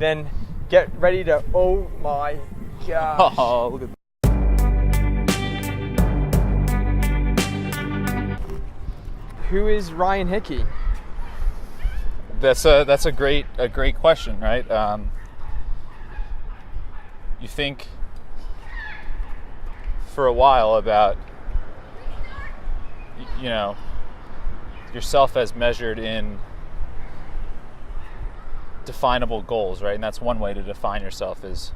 then get ready to, oh my gosh. Oh, look at Who is Ryan Hickey? That's a great question, right? You think for a while about yourself as measured in definable goals, right? And that's one way to define yourself is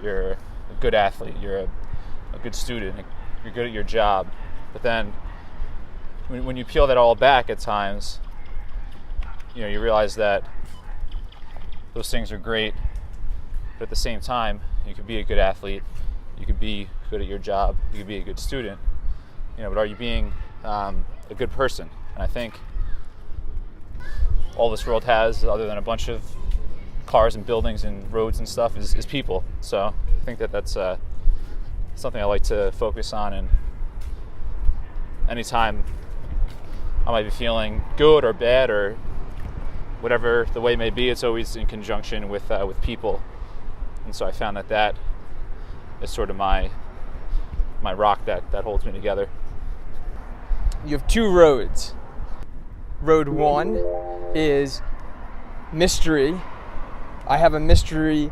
you're a good athlete, you're a good student, you're good at your job. But then when you peel that all back at times, you realize that those things are great, but at the same time, you could be a good athlete, you could be good at your job, you could be a good student, but are you being a good person? And I think all this world has, other than a bunch of cars and buildings and roads and stuff, is people. So I think that's something I like to focus on, and anytime I might be feeling good or bad or whatever the way may be, it's always in conjunction with people. And so I found that is sort of my rock that holds me together. You have two roads. Road one is mystery. I have a mystery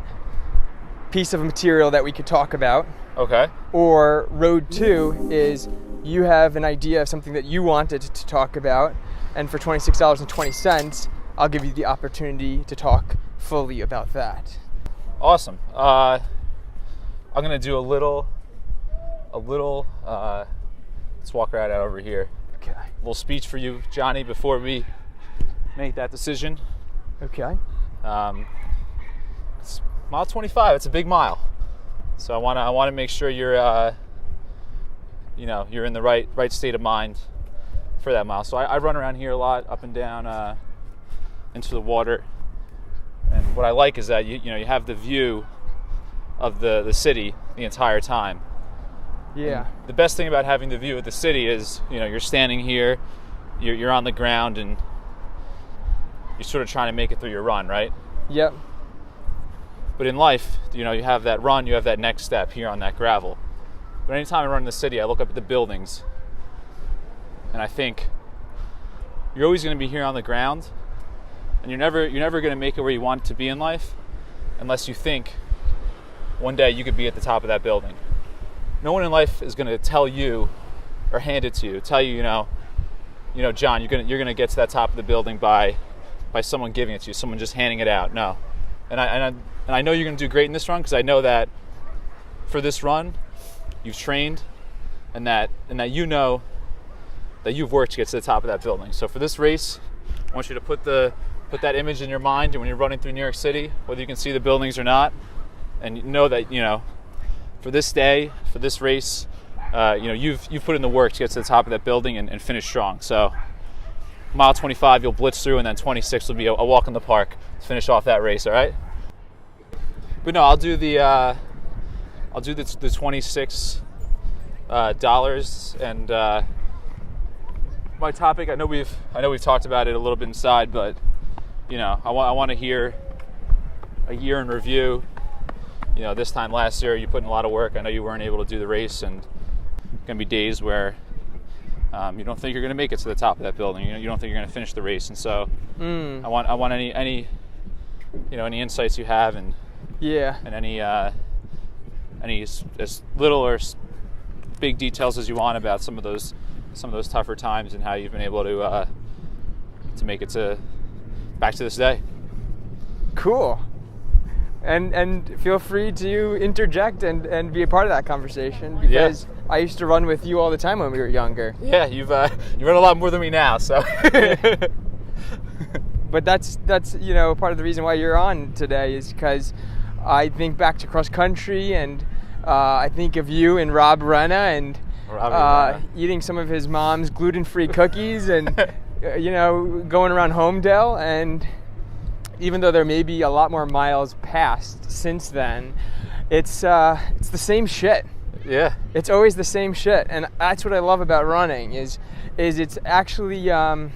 piece of material that we could talk about. Okay. Or road two is you have an idea of something that you wanted to talk about, and for $26.20, I'll give you the opportunity to talk fully about that. Awesome. I'm gonna do a little. Let's walk right out over here. Okay. A little speech for you, Johnny, before we make that decision. Okay. It's mile 25. It's a big mile, so I want to make sure you're you're in the right state of mind for that mile. So I run around here a lot, up and down into the water, and what I like is that you have the view of the city the entire time. Yeah. And the best thing about having the view of the city is you're standing here, you're on the ground, and you're sort of trying to make it through your run, right? Yep. But in life, you have that run, you have that next step here on that gravel. But anytime I run in the city, I look up at the buildings, and I think you're always going to be here on the ground, and you're never going to make it where you want to be in life unless you think one day you could be at the top of that building. No one in life is going to tell you or hand it to you, tell you, John, you're going to get to that top of the building by someone giving it to you, someone just handing it out. No. And I know you're going to do great in this run because I know that for this run, you've trained, and that that you've worked to get to the top of that building. So for this race, I want you to put that image in your mind, and when you're running through New York City, whether you can see the buildings or not, and know that for this day, for this race, you've put in the work to get to the top of that building and finish strong. So mile 25 you'll blitz through, and then 26 will be a walk in the park to finish off that race. All right. But no, I'll do the 26 dollars, and my topic. I know we've talked about it a little bit inside, but I want to hear a year in review. This time last year you put in a lot of work. I know you weren't able to do the race, and going to be days where you don't think you're going to make it to the top of that building. You don't think you're going to finish the race, and so I want any insights you have, and and any as little or big details as you want about some of those tougher times and how you've been able to make it back to this day. Cool. And feel free to interject and be a part of that conversation, because I used to run with you all the time when we were younger. Yeah, you run a lot more than me now, so. But that's part of the reason why you're on today is because I think back to cross country, and I think of you and Rob Renna and eating some of his mom's gluten-free cookies and going around Homedale, and even though there may be a lot more miles passed since then, it's the same shit. Yeah. It's always the same shit, and that's what I love about running is it's actually a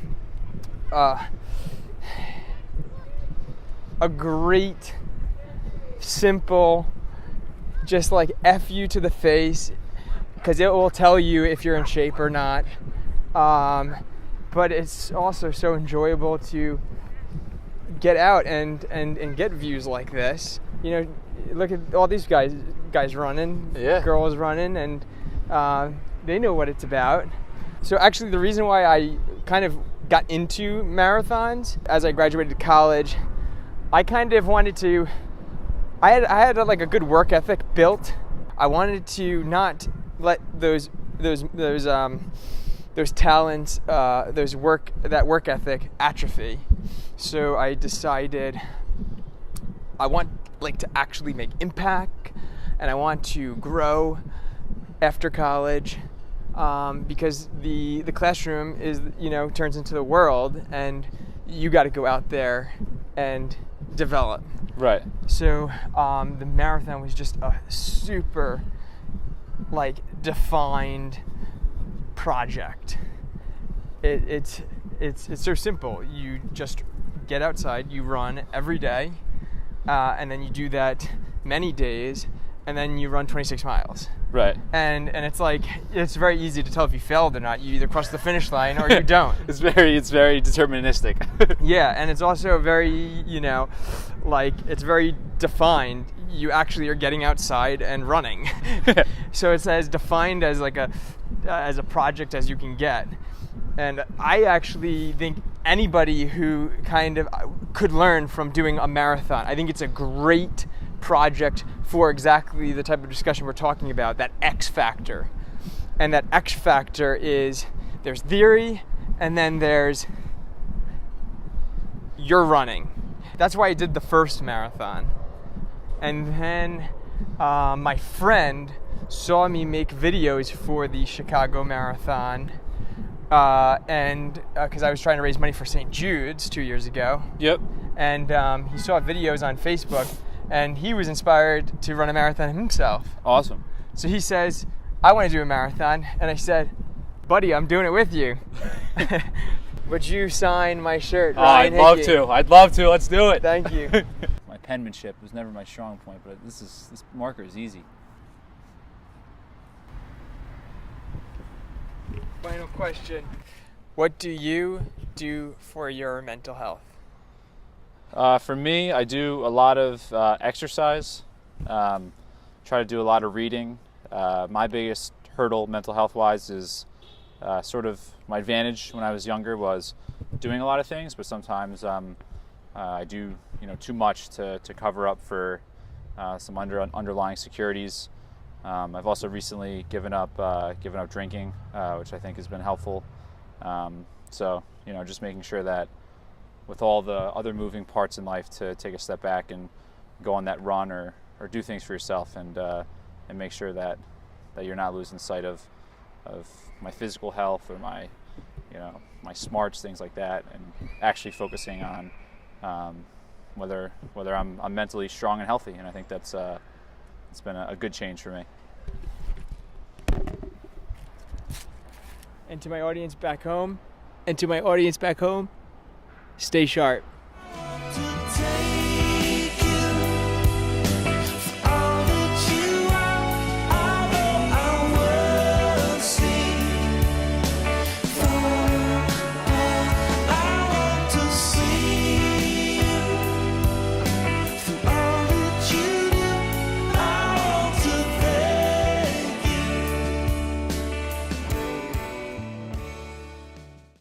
great simple, just like F you to the face, because it will tell you if you're in shape or not. But it's also so enjoyable to get out and get views like this. You know, look at all these guys running, girls running, and they know what it's about. So actually the reason why I kind of got into marathons as I graduated college, I kind of wanted to, I had like a good work ethic built. I wanted to not let those talents, that work ethic atrophy. So I decided I want like to actually make impact, and I want to grow after college, because the classroom is, you know, turns into the world, and you got to go out there and develop. Right. So the marathon was just a super like defined project. It's so simple. You just get outside, you run every day, and then you do that many days, and then you run 26 miles. Right. And it's like, it's very easy to tell if you failed or not. You either cross the finish line or you don't. It's very deterministic. Yeah, and it's also very, you know, like, it's very defined. You actually are getting outside and running. So it's as defined as like as a project as you can get. And I actually think anybody who kind of could learn from doing a marathon, I think it's a great project for exactly the type of discussion we're talking about, that X factor. And that X factor is, there's theory, and then there's you're running. That's why I did the first marathon. And then my friend saw me make videos for the Chicago Marathon, and because I was trying to raise money for St. Jude's 2 years ago. Yep. And he saw videos on Facebook, and he was inspired to run a marathon himself. Awesome. So he says, I want to do a marathon. And I said, buddy, I'm doing it with you. Would you sign my shirt, Ryan Hickey? I'd love to. Let's do it. Thank you. My penmanship was never my strong point, but this marker is easy. Final question. What do you do for your mental health? For me, I do a lot of exercise, try to do a lot of reading. My biggest hurdle mental health-wise is sort of my advantage when I was younger was doing a lot of things, but sometimes I do too much to cover up for some underlying securities. I've also recently given up drinking, which I think has been helpful. So just making sure that with all the other moving parts in life, to take a step back and go on that run or do things for yourself, and make sure that you're not losing sight of my physical health or my smarts, things like that, and actually focusing on whether I'm mentally strong and healthy. And I think that's it's been a good change for me. And to my audience back home, stay sharp.